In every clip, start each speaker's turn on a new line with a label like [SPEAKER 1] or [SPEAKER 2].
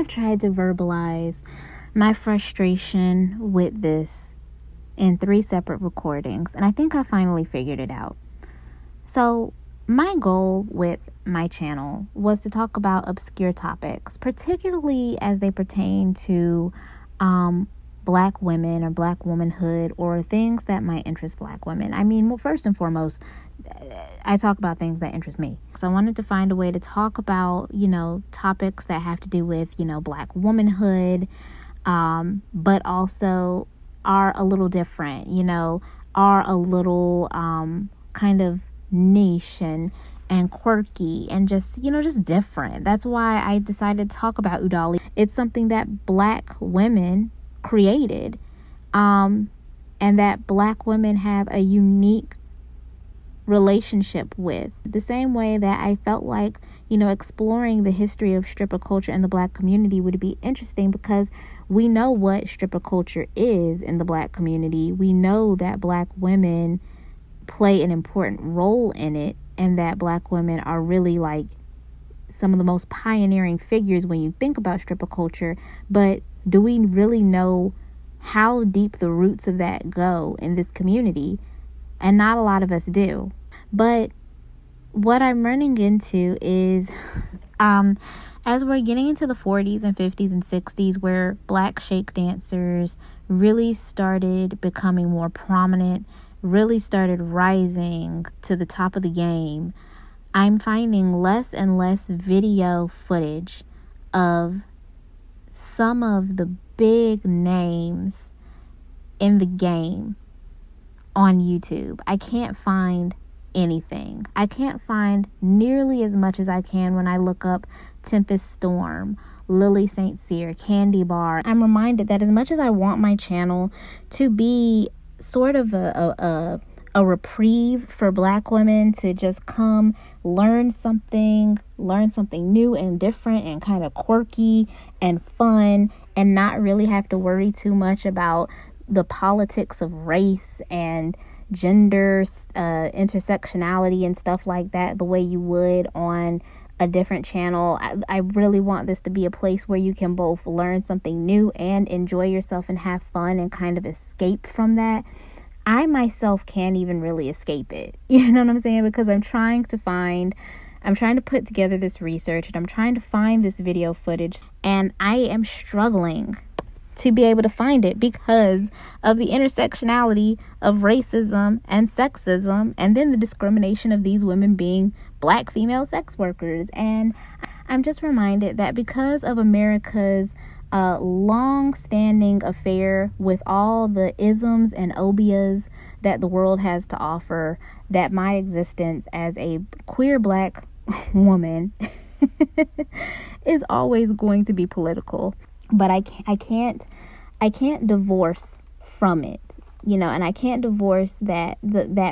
[SPEAKER 1] have tried to verbalize my frustration with this in 3 separate recordings, and I think I finally figured it out. So my goal with my channel was to talk about obscure topics, particularly as they pertain to Black women or Black womanhood, or things that might interest Black women. I mean, well, first and foremost, I talk about things that interest me. So I wanted to find a way to talk about, topics that have to do with, Black womanhood, but also are a little different, are a little kind of niche and quirky and just different. That's why I decided to talk about Udali. It's something that Black women created, and that Black women have a unique relationship with. The same way that I felt like, exploring the history of stripper culture in the Black community would be interesting, because we know what stripper culture is in the Black community. We know that Black women play an important role in it, and that Black women are really like some of the most pioneering figures when you think about stripper culture. But do we really know how deep the roots of that go in this community? And not a lot of us do. But what I'm running into is, as we're getting into the 40s and 50s and 60s, where Black shake dancers really started becoming more prominent, really started rising to the top of the game, I'm finding less and less video footage of some of the big names in the game on YouTube. I can't find anything. I can't find nearly as much as I can when I look up Tempest Storm, Lily St. Cyr, Candy Bar. I'm reminded that as much as I want my channel to be sort of a reprieve for Black women to just come learn something new and different and kind of quirky and fun, and not really have to worry too much about the politics of race and gender, intersectionality and stuff like that, the way you would on a different channel. I really want this to be a place where you can both learn something new and enjoy yourself and have fun and kind of escape from that. I myself can't even really escape it. You know what I'm saying? Because I'm trying to put together this research, and I'm trying to find this video footage, and I am struggling to be able to find it because of the intersectionality of racism and sexism, and then the discrimination of these women being Black female sex workers. And I'm just reminded that because of America's long-standing affair with all the isms and obias that the world has to offer, that my existence as a queer Black woman is always going to be political. But I can't divorce from it, and I can't divorce that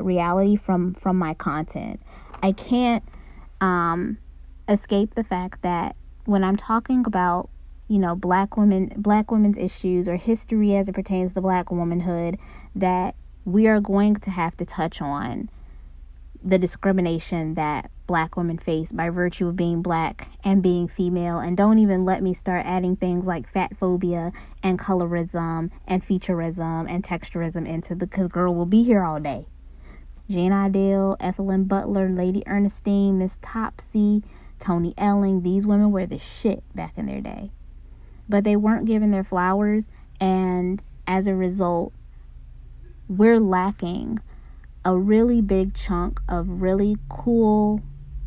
[SPEAKER 1] reality from my content. I can't escape the fact that when I'm talking about, Black women's issues or history as it pertains to Black womanhood, that we are going to have to touch on the discrimination that Black women face by virtue of being Black and being female. And don't even let me start adding things like fat phobia and colorism and featureism and texturism into because girl, we'll be here all day. Jane Iredale, Ethelyn, Butler, Lady Ernestine, Miss Topsy, Toni, Elling, these women were the shit back in their day. But they weren't given their flowers, and as a result, we're lacking a really big chunk of really cool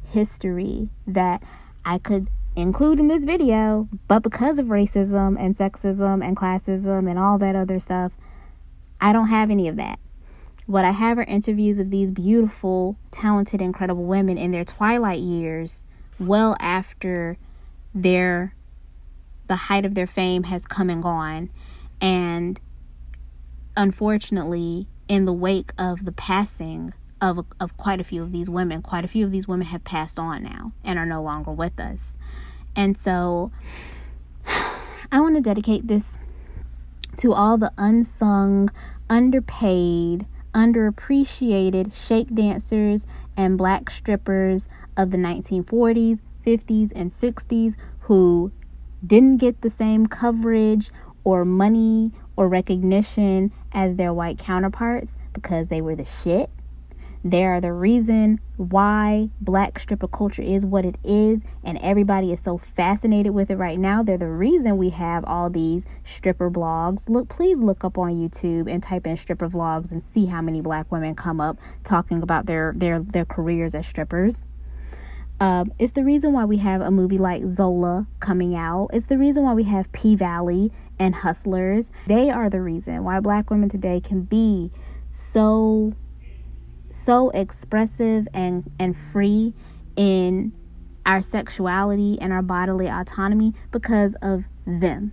[SPEAKER 1] history that I could include in this video, but because of racism and sexism and classism and all that other stuff, I don't have any of that. What I have are interviews of these beautiful, talented, incredible women in their twilight years, well after the height of their fame has come and gone. And unfortunately, in the wake of the passing of quite a few of these women have passed on now and are no longer with us. And so I want to dedicate this to all the unsung, underpaid, underappreciated shake dancers and Black strippers of the 1940s, 50s, and 60s who didn't get the same coverage or money or recognition as their white counterparts because they were the shit. They are the reason why black stripper culture is what it is, and everybody is so fascinated with it right now. They're the reason we have all these stripper vlogs. Please look up on YouTube and type in stripper vlogs and see how many black women come up talking about their careers as strippers. It's the reason why we have a movie like Zola coming out. It's the reason why we have P-Valley and Hustlers. They are the reason why black women today can be so expressive and free in our sexuality and our bodily autonomy because of them.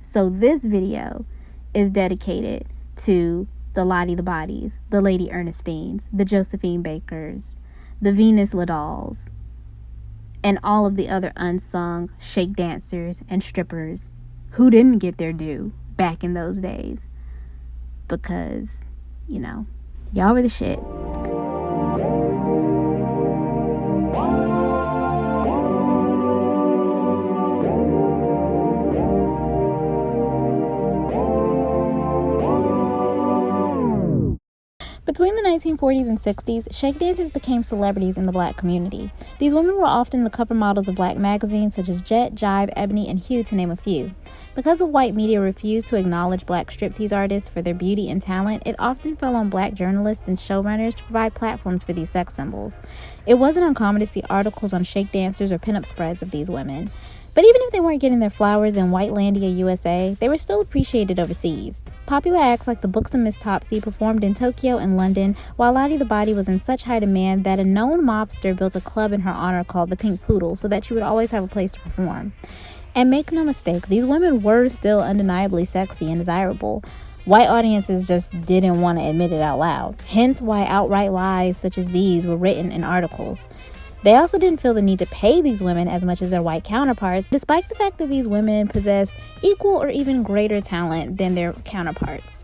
[SPEAKER 1] So this video is dedicated to the Lottie the Bodies, the Lady Ernestines, the Josephine Bakers, the Venus Ladalls, and all of the other unsung shake dancers and strippers who didn't get their due back in those days because, y'all were the shit. Between the 1940s and 60s, shake dancers became celebrities in the black community. These women were often the cover models of black magazines such as Jet, Jive, Ebony, and Hue, to name a few. Because of white media refused to acknowledge black striptease artists for their beauty and talent, it often fell on black journalists and showrunners to provide platforms for these sex symbols. It wasn't uncommon to see articles on shake dancers or pinup spreads of these women. But even if they weren't getting their flowers in Whitelandia, USA, they were still appreciated overseas. Popular acts like the Buxom Miss Topsy performed in Tokyo and London, while Lottie the Body was in such high demand that a known mobster built a club in her honor called the Pink Poodle so that she would always have a place to perform. And make no mistake, these women were still undeniably sexy and desirable. White audiences just didn't want to admit it out loud, hence why outright lies such as these were written in articles. They also didn't feel the need to pay these women as much as their white counterparts, despite the fact that these women possessed equal or even greater talent than their counterparts.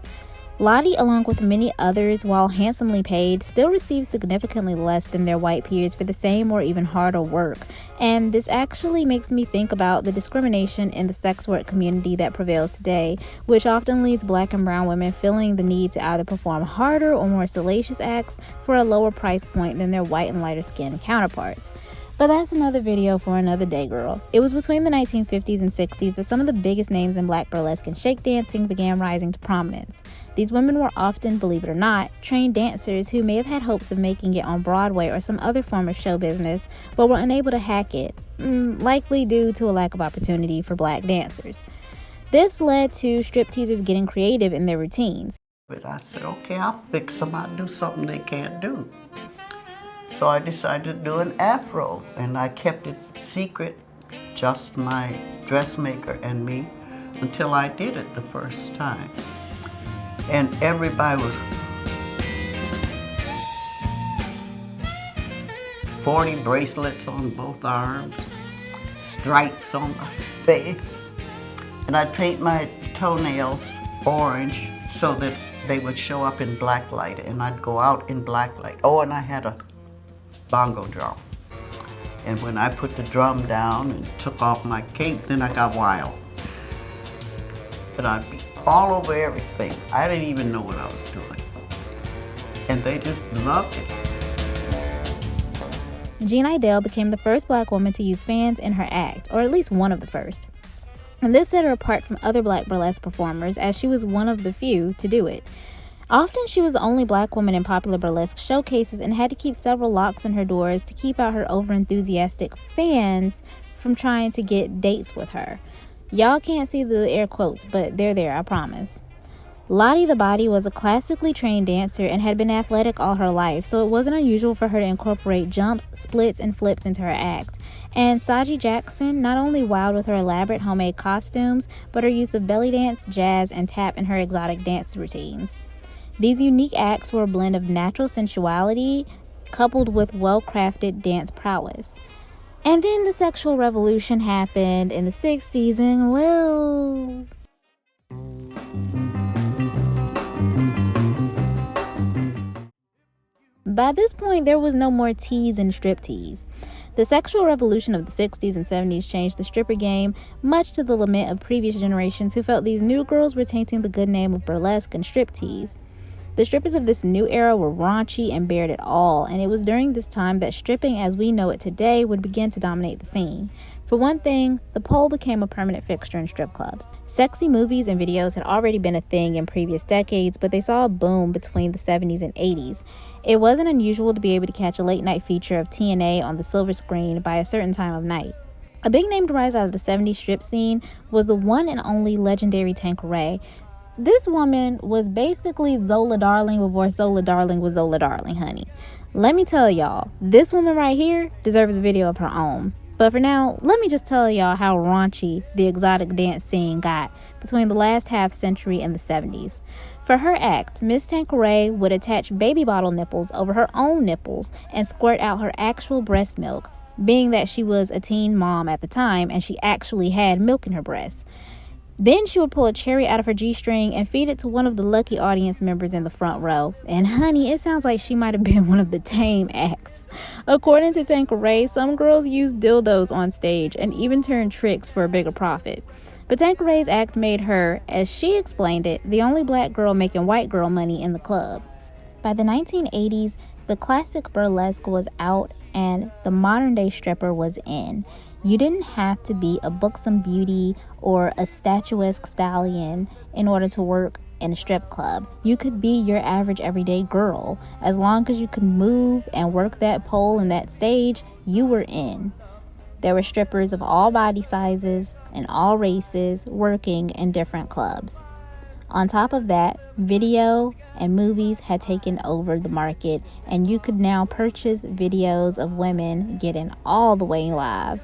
[SPEAKER 1] Lottie, along with many others, while handsomely paid, still received significantly less than their white peers for the same or even harder work. And this actually makes me think about the discrimination in the sex work community that prevails today, which often leads black and brown women feeling the need to either perform harder or more salacious acts for a lower price point than their white and lighter skinned counterparts. But that's another video for another day, girl. It was between the 1950s and 60s that some of the biggest names in black burlesque and shake dancing began rising to prominence. These women were often, believe it or not, trained dancers who may have had hopes of making it on Broadway or some other form of show business, but were unable to hack it, likely due to a lack of opportunity for black dancers. This led to stripteasers getting creative in their routines.
[SPEAKER 2] But I said, okay, I'll fix them. I'll do something they can't do. So I decided to do an afro, and I kept it secret, just my dressmaker and me, until I did it the first time. And everybody was 40 bracelets on both arms, stripes on my face. And I'd paint my toenails orange so that they would show up in black light, and I'd go out in black light. Oh, and I had a bongo drum. And when I put the drum down and took off my cape, then I got wild. But I'd be all over everything. I didn't even know what I was doing. And they just loved it.
[SPEAKER 1] Jean Idell became the first black woman to use fans in her act, or at least one of the first. And this set her apart from other black burlesque performers, as she was one of the few to do it. Often she was the only black woman in popular burlesque showcases and had to keep several locks on her doors to keep out her over-enthusiastic fans from trying to get dates with her. Y'all can't see the air quotes, but they're there, I promise. Lottie the Body was a classically trained dancer and had been athletic all her life, so it wasn't unusual for her to incorporate jumps, splits, and flips into her act. And Sahji Jackson not only wowed with her elaborate homemade costumes, but her use of belly dance, jazz, and tap in her exotic dance routines. These unique acts were a blend of natural sensuality coupled with well-crafted dance prowess. And then the sexual revolution happened in the 60s, and well... By this point, there was no more tease and striptease. The sexual revolution of the 60s and 70s changed the stripper game, much to the lament of previous generations who felt these new girls were tainting the good name of burlesque and striptease. The strippers of this new era were raunchy and bared it all, and it was during this time that stripping as we know it today would begin to dominate the scene. For one thing, the pole became a permanent fixture in strip clubs. Sexy movies and videos had already been a thing in previous decades, but they saw a boom between the 70s and 80s. It wasn't unusual to be able to catch a late-night feature of TNA on the silver screen by a certain time of night. A big name to rise out of the 70s strip scene was the one and only legendary Tanqueray. This woman was basically Zola Darling before Zola Darling was Zola Darling, honey. Let me tell y'all, this woman right here deserves a video of her own. But for now, let me just tell y'all how raunchy the exotic dance scene got between the last half century and the 70s. For her act, Miss Tanqueray would attach baby bottle nipples over her own nipples and squirt out her actual breast milk, being that she was a teen mom at the time and she actually had milk in her breasts. Then she would pull a cherry out of her G-string and feed it to one of the lucky audience members in the front row. And honey, it sounds like she might have been one of the tame acts. According to Tanqueray, some girls used dildos on stage and even turned tricks for a bigger profit. But Tanqueray's act made her, as she explained it, the only black girl making white girl money in the club. By the 1980s, the classic burlesque was out and the modern-day stripper was in. You didn't have to be a buxom beauty or a statuesque stallion in order to work in a strip club. You could be your average everyday girl. As long as you could move and work that pole and that stage, you were in. There were strippers of all body sizes and all races working in different clubs. On top of that, video and movies had taken over the market, and you could now purchase videos of women getting all the way live.